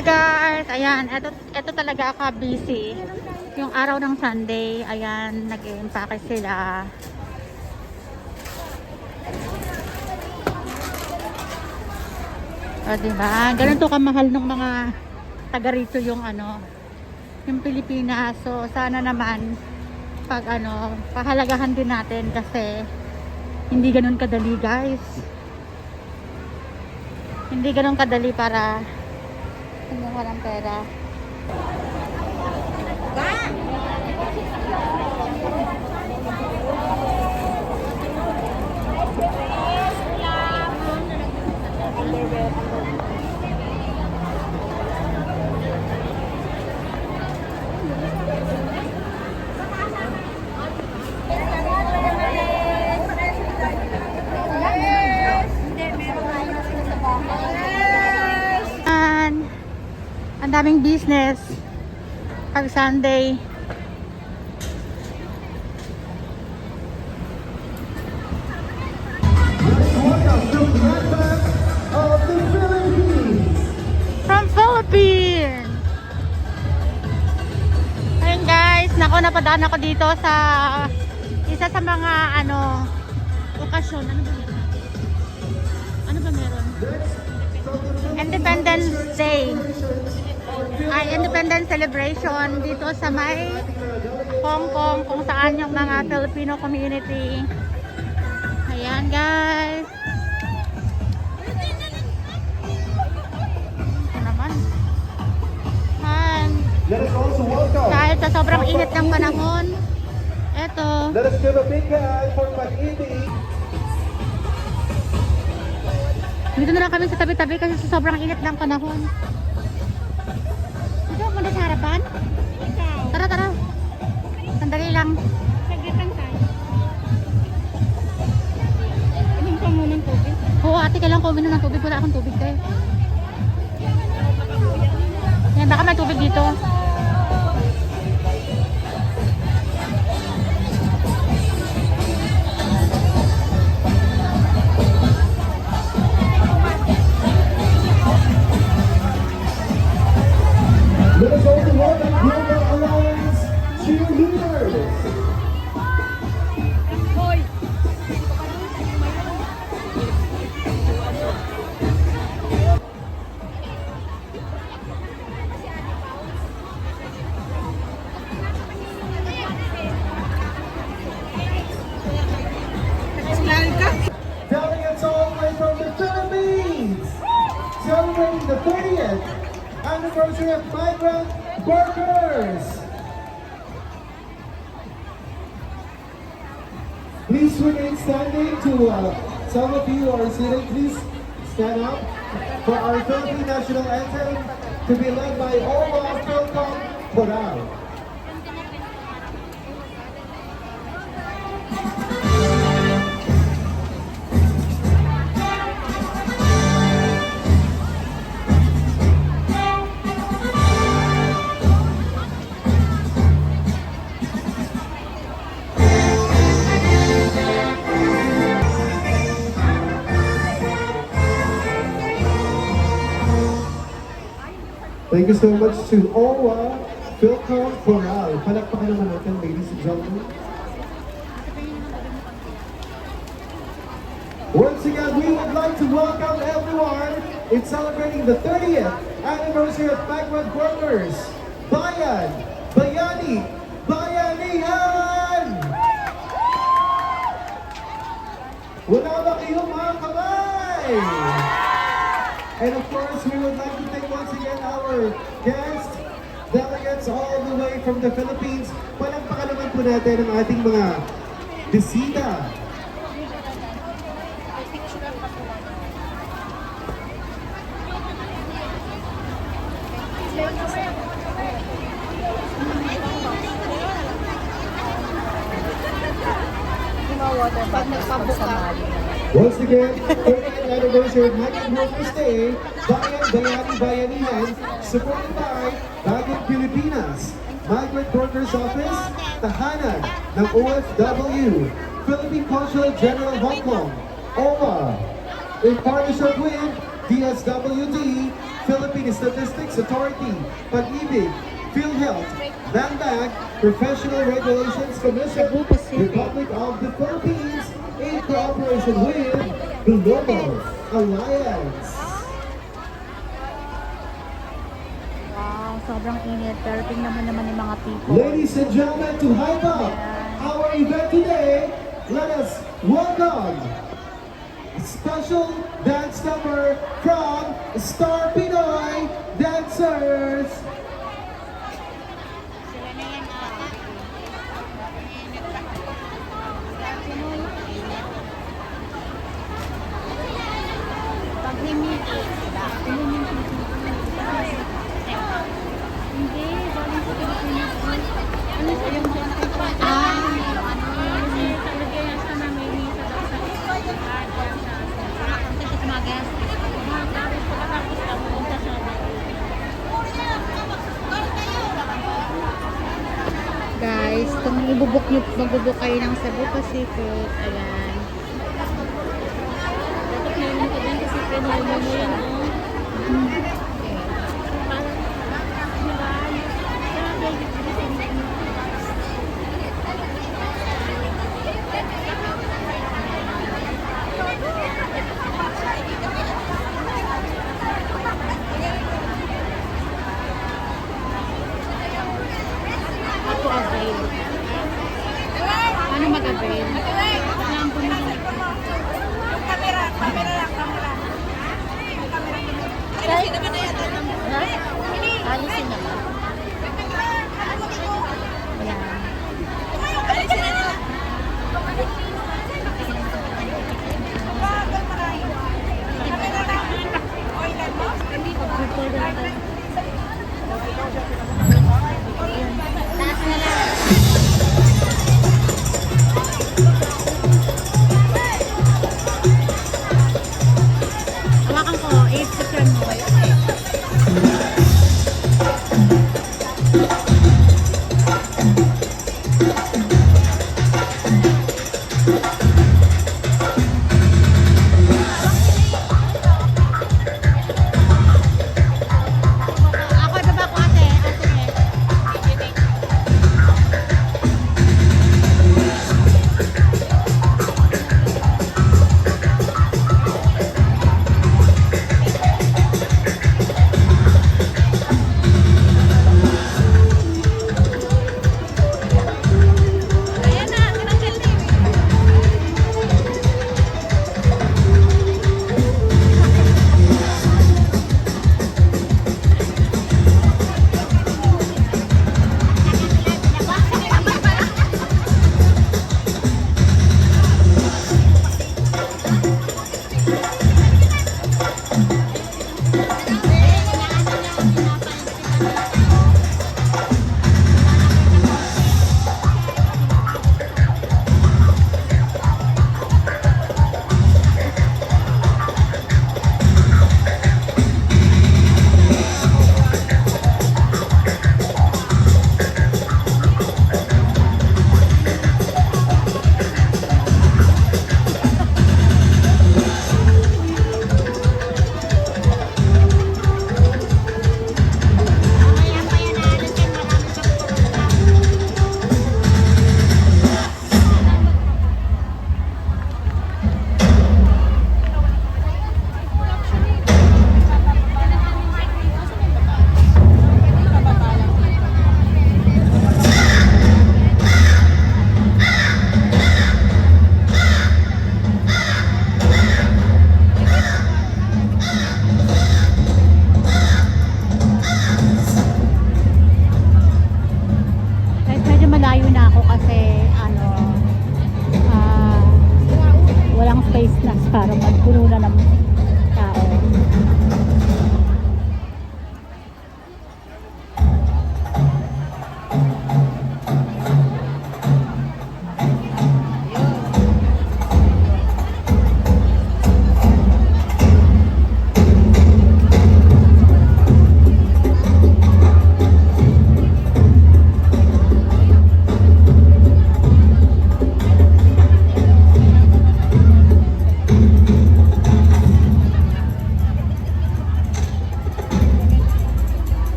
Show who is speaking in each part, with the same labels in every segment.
Speaker 1: Hi guys, ayan, ito talaga ka busy. Yung araw ng Sunday, ayan, nag-i-impake sila. O diba? Ganun to kamahal ng mga taga rito yung yung Pilipinas. So sana naman pag pahalagahan din natin kasi hindi ganun kadali guys. Hindi ganun kadali para kumuha ng pera. Ang daming business pag Sunday. From Philippines. Ayun guys, nako napadaan ako dito sa isa sa mga okasyon. Ano ba meron? Independence Day. Independence celebration dito sa may Hong Kong kung saan yung mga Filipino community. Ayan guys. Ito naman. Kahit sa sobrang init ng panahon, eto.
Speaker 2: Let us give a big hand for Mag-ibig.
Speaker 1: Dito na lang kami sa tabi-tabi kasi sa sobrang init ng panahon. Muna sa harapan? Tara, tara. Sandali lang. Saglit lang tayo. Inom ka muna ng tubig? Oo, ate, kailangan ko uminom ng tubig. Wala akong tubig tayo. Yan, baka may tubig dito.
Speaker 2: Let us also welcome Global Alliance cheerleaders. Delegates all the way from the Philippines, celebrating the 30th anniversary of migrant workers. Please remain standing to some of you who are sitting, please stand up for our Philippine national anthem to be led by Owa Philcom Coral. Thank you so much to Owa Philcom Coral. Palakpakan naman natin, ladies and gentlemen. Once again, we would like to welcome everyone in celebrating the 30th anniversary of migrant workers. Bayan, Bayani, Bayanihan! Wala ba kayong mga kamay? And of course, we would like to thank once again our guests, delegates all the way from the Philippines. Palakpakan naman po natin ang ating mga bisita. Once again, 30th anniversary of Migrant Workers Day, Bayan, Bayani, Bayanihan, supported by Bagong Pilipinas, Migrant Workers Office, Tahanan ng OFW, Philippine Consulate General Hong Kong, OWA, in partnership with DSWD, Philippine Statistics Authority, Pag-ibig, PhilHealth, BANBAG, Professional Regulations Commission,
Speaker 1: Cebu Pacific.
Speaker 2: Republic of the Philippines, in cooperation with Global Alliance.
Speaker 1: Wow, sobrang init. Pero tingnan mo naman yung mga people.
Speaker 2: Ladies and gentlemen, to hype up our event today, let us welcome a special dance number from Star Pinoy Dancers.
Speaker 1: Sila na yan, pag humiti, diba? Hindi, galing sa Pilipinas. Ano sa yung dyan nakita? Kasi talaga yan sa namin sa mga guest. Tapos lang punta sa guys, kung ibubuk nyo, magbubuk kayo ng Cebu Pacific, ayan. Dapat meron ko din kasi pinuli mo yan, ako avail. Ano mag-avail? Alam ko na.
Speaker 3: Camera lang, camera.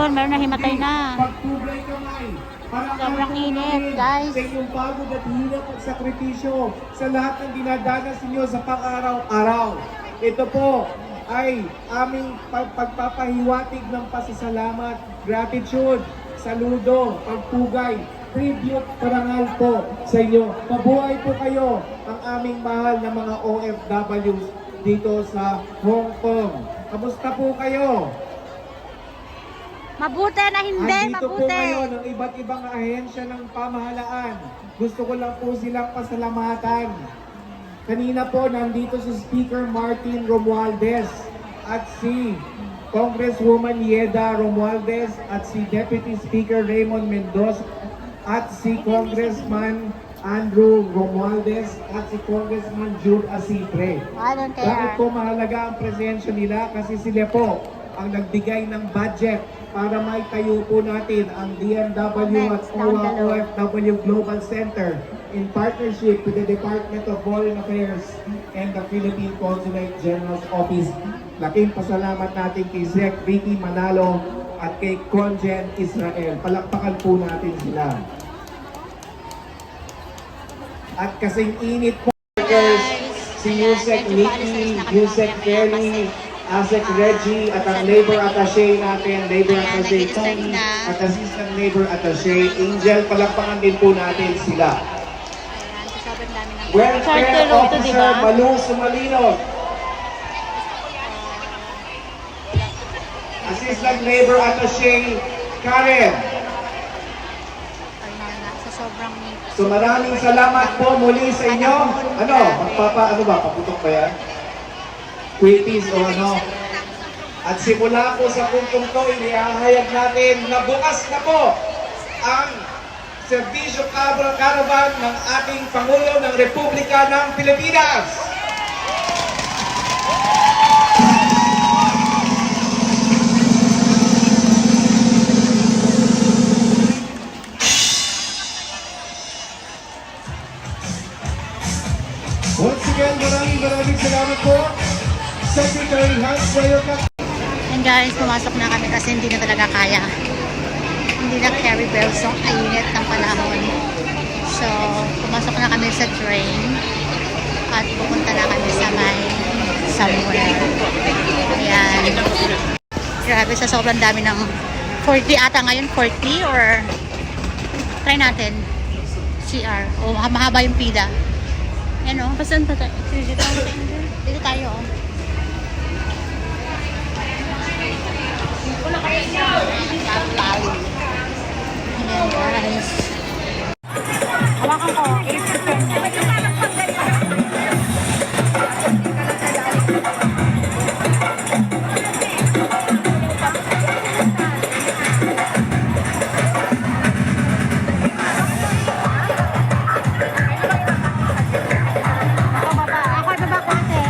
Speaker 1: Ayun, meron na himatay na.
Speaker 2: Pagtubay kamay. Para
Speaker 1: Sobrang init, guys.
Speaker 2: Sa inyong pagod at hirap at sakripisyo sa lahat ng dinadanas ninyo sa pang-araw-araw. Ito po ay aming pagpapahiwatig ng pasasalamat, gratitude, saludo, pagpugay, tribute, parangal po sa inyo. Mabuhay po kayo ang aming mahal na mga OFWs dito sa Hong Kong. Kamusta po kayo?
Speaker 1: Mabuti na hindi,
Speaker 2: Andito po
Speaker 1: mabuti.
Speaker 2: ngayon ang iba't ibang ahensya ng pamahalaan. Gusto ko lang po silang pasalamatan. Kanina po nandito si Speaker Martin Romualdez at si Congresswoman Yeda Romualdez at si Deputy Speaker Raymond Mendoza at si Congressman Andrew Romualdez at si Congressman Jude Asitre.
Speaker 1: I don't
Speaker 2: Bakit
Speaker 1: care.
Speaker 2: po mahalaga ang presensya nila? Kasi sila po ang nagbigay ng budget para may tayo po natin ang DMW at
Speaker 1: Next, down
Speaker 2: OWA
Speaker 1: below.
Speaker 2: OFW Global Center in partnership with the Department of Foreign Affairs and the Philippine Consulate General's Office. Laking pasalamat natin kay Zek Ricky Manalo at kay Conjen Israel. Palakpakan po natin sila. At kasing init po, si Yusek Nikki, Yusek Kelly, Asek Reggie, at ang labor attaché natin, labor
Speaker 1: Ayan,
Speaker 2: attaché
Speaker 1: nag-i-start
Speaker 2: Tony,
Speaker 1: na.
Speaker 2: at assistant labor attaché Angel. Palakpakan din po natin sila.
Speaker 1: Ayan, so sobrang dami ng...
Speaker 2: Welfare
Speaker 1: Charter road to, di
Speaker 2: Officer
Speaker 1: ba?
Speaker 2: Malu Sumalinog. Assistant labor attaché Karen.
Speaker 1: Sa sobrang...
Speaker 2: So maraming salamat po muli sa inyo. Ano paputok ba yan? Quitis o ano? At simula po sa puntong to, inihahayag natin na bukas na po ang Servisyo Caravan ng ating Pangulo ng Republika ng Pilipinas. Once again, maraming salamat po. Secretary Hans Mayorkas.
Speaker 1: And guys, pumasok na kami kasi hindi na talaga kaya. Hindi na carry bells ang init ng panahon. So, pumasok na kami sa train at pupunta na kami sa may somewhere. Ayan. Grabe, sa sobrang dami ng 40 ata ngayon, 40 or try natin CR. O mahaba yung pila. Yan o, basta tayo. Dito tayo o. Ayan guys. Hawakan ko. 8%. Ako baba ko ate.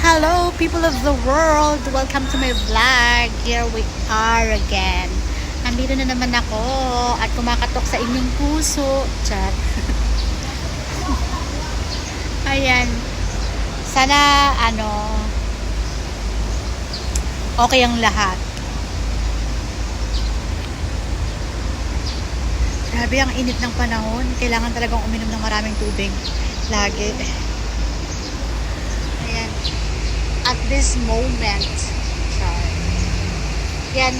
Speaker 1: Hello, people of the world! Welcome to my vlog. Here we are again. Nandito na naman ako at kumakatok sa inyong puso. Chat. Ayan. Sana, okay ang lahat. Grabe ang init ng panahon. Kailangan talagang uminom ng maraming tubig. Lagi. Ayan. At this moment, yan,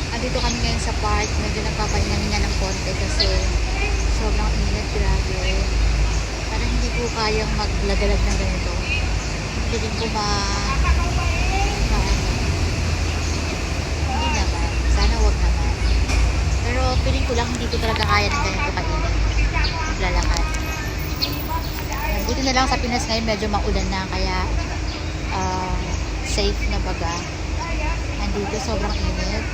Speaker 1: andito kami ngayon sa park. Medyo nagpapahinga ng konti kasi sobrang init, grabe. Parang hindi ko kayang maglagalag ng ganito. Hindi din ko hindi naman. Sana wag naman. Pero feeling ko lang hindi ko talaga kaya ng ganito kainit. Maglalakad. Buti na lang sa Pinas ngayon medyo maulan na kaya safe na baga. Nandito sobrang init.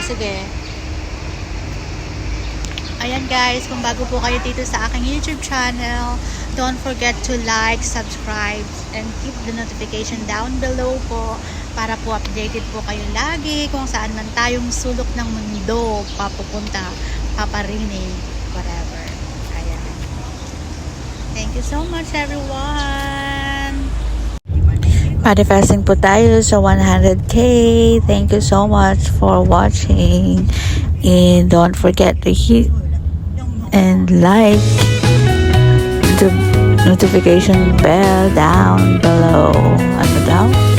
Speaker 1: sige. Ayan guys, kung bago po kayo dito sa aking YouTube channel, don't forget to like, subscribe, and keep the notification down below po para po updated po kayo lagi kung saan man tayong sulok ng mundo papupunta, paparinig, whatever. Ayan. Thank you so much everyone! Manifesting po tayo sa 100k. Thank you so much for watching. And don't forget to hit and like the notification bell down below. Ano daw?